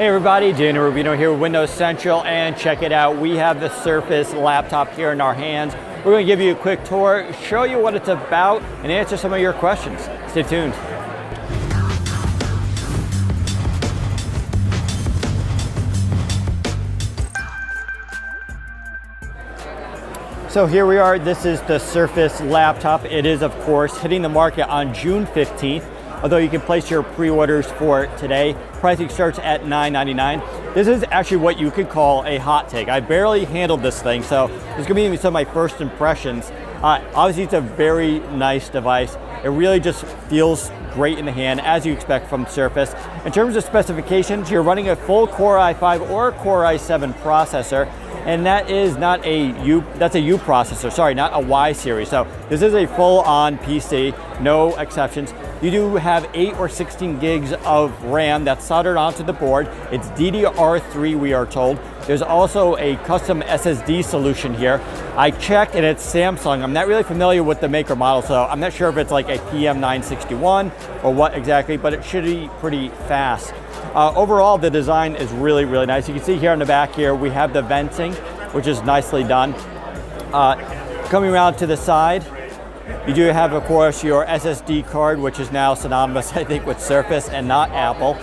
Hey everybody, Daniel Rubino here with Windows Central, and check it out. We have the Surface laptop here in our hands. We're going to give you a quick tour, show you what it's about, and answer some of your questions. Stay tuned. So here we are. This is the Surface laptop. It is, of course, hitting the market on June 15th. Although you can place your pre-orders for today. Pricing starts at $9.99. This is actually what you could call a hot take. I barely handled this thing, so this is gonna be some of my first impressions. Obviously, it's a very nice device. It really just feels great in the hand, as you expect from Surface. In terms of specifications, you're running a full Core i5 or Core i7 processor, and that is not that's a U processor, sorry, not a Y series. So this is a full-on PC, no exceptions. You do have 8 or 16 gigs of RAM that's soldered onto the board. It's DDR3, we are told. There's also a custom SSD solution here. I checked and it's Samsung. I'm not really familiar with the maker model, so I'm not sure if it's like a PM961 or what exactly, but it should be pretty fast. Overall, the design is really, really nice. You can see here on the back here, we have the venting, which is nicely done. Coming around to the side, you do have, of course, your SSD card, which is now synonymous, I think, with Surface and not Apple.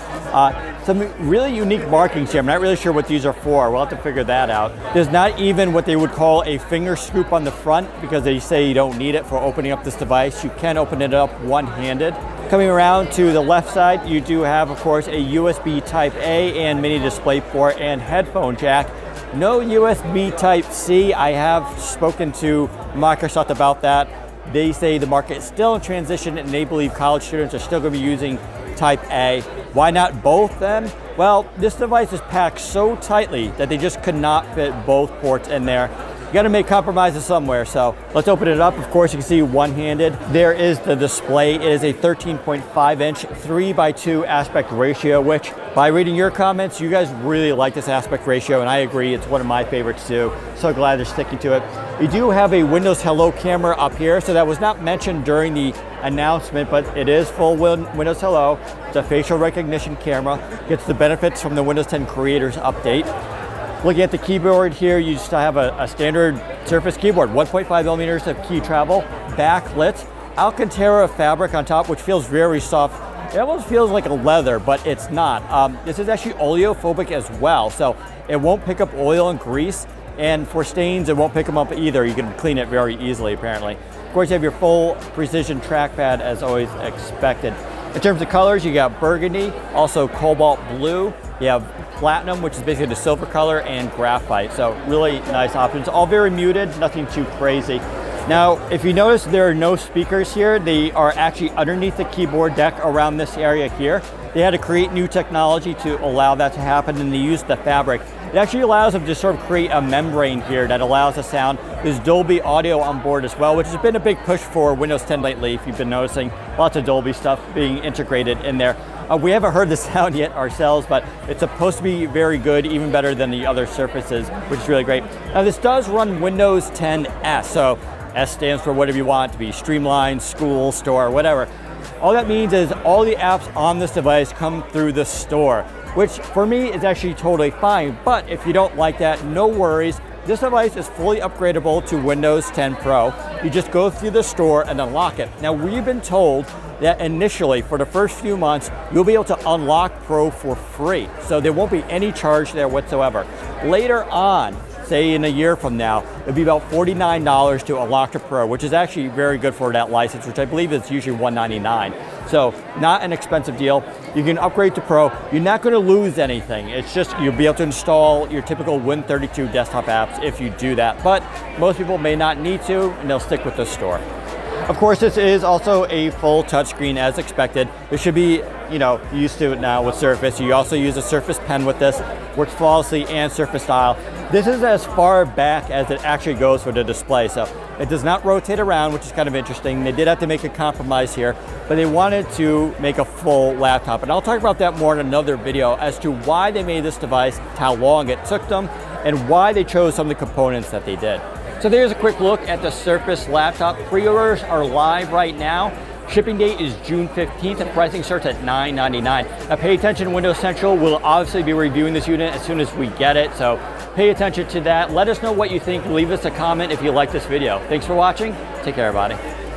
Some really unique markings here. I'm not really sure what these are for. We'll have to figure that out. There's not even what they would call a finger scoop on the front, because they say you don't need it for opening up this device. You can open it up one-handed. Coming around to the left side, you do have, of course, a USB Type A and mini display port and headphone jack. No USB Type C. I have spoken to Microsoft about that. They say the market is still in transition and they believe college students are still going to be using Type A. Why not both then? Well, this device is packed so tightly that they just could not fit both ports in there. You got to make compromises somewhere, so let's open it up. Of course, you can see one-handed. There is the display. It is a 13.5-inch 3:2 aspect ratio, which, by reading your comments, you guys really like this aspect ratio, and I agree. It's one of my favorites too. So glad they're sticking to it. You do have a Windows Hello camera up here, so that was not mentioned during the announcement, but it is full Windows Hello. It's a facial recognition camera. Gets the benefits from the Windows 10 Creators Update. Looking at the keyboard here, you just have a standard Surface keyboard, 1.5 millimeters of key travel, backlit, Alcantara fabric on top, which feels very soft. It almost feels like a leather, but it's not. This is actually oleophobic as well, so it won't pick up oil and grease, and for stains, it won't pick them up either. You can clean it very easily, apparently. Of course, you have your full precision trackpad, as always expected. In terms of colors, you got burgundy, also cobalt blue. You have platinum, which is basically the silver color, and graphite. So really nice options. All very muted, nothing too crazy. Now, if you notice, there are no speakers here. They are actually underneath the keyboard deck around this area here. They had to create new technology to allow that to happen, and they used the fabric. It actually allows them to sort of create a membrane here that allows the sound. There's Dolby audio on board as well, which has been a big push for Windows 10 lately, if you've been noticing. Lots of Dolby stuff being integrated in there. We haven't heard the sound yet ourselves, but it's supposed to be very good, even better than the other Surfaces, which is really great. Now, this does run Windows 10 S, so S stands for whatever you want it to be, Streamline, School, Store, whatever. All that means is all the apps on this device come through the store, which for me is actually totally fine. But if you don't like that, no worries. This device is fully upgradable to Windows 10 Pro. You just go through the store and unlock it. Now, we've been told that initially, for the first few months, you'll be able to unlock Pro for free. So there won't be any charge there whatsoever. Later on, say in a year from now, it'll be about $49 to unlock the Pro, which is actually very good for that license, which I believe is usually $199. So not an expensive deal. You can upgrade to Pro. You're not going to lose anything. It's just you'll be able to install your typical Win32 desktop apps if you do that. But most people may not need to, and they'll stick with the store. Of course, this is also a full touchscreen as expected. It should be, used to it now with Surface. You also use a Surface Pen with this, works flawlessly, and Surface Dial. This is as far back as it actually goes for the display, so it does not rotate around, which is kind of interesting. They did have to make a compromise here, but they wanted to make a full laptop. And I'll talk about that more in another video as to why they made this device, how long it took them, and why they chose some of the components that they did. So there's a quick look at the Surface laptop. Pre-orders are live right now. Shipping date is June 15th and pricing starts at $999. Now pay attention, Windows Central will obviously be reviewing this unit as soon as we get it, so pay attention to that. Let us know what you think. Leave us a comment if you like this video. Thanks for watching. Take care, everybody.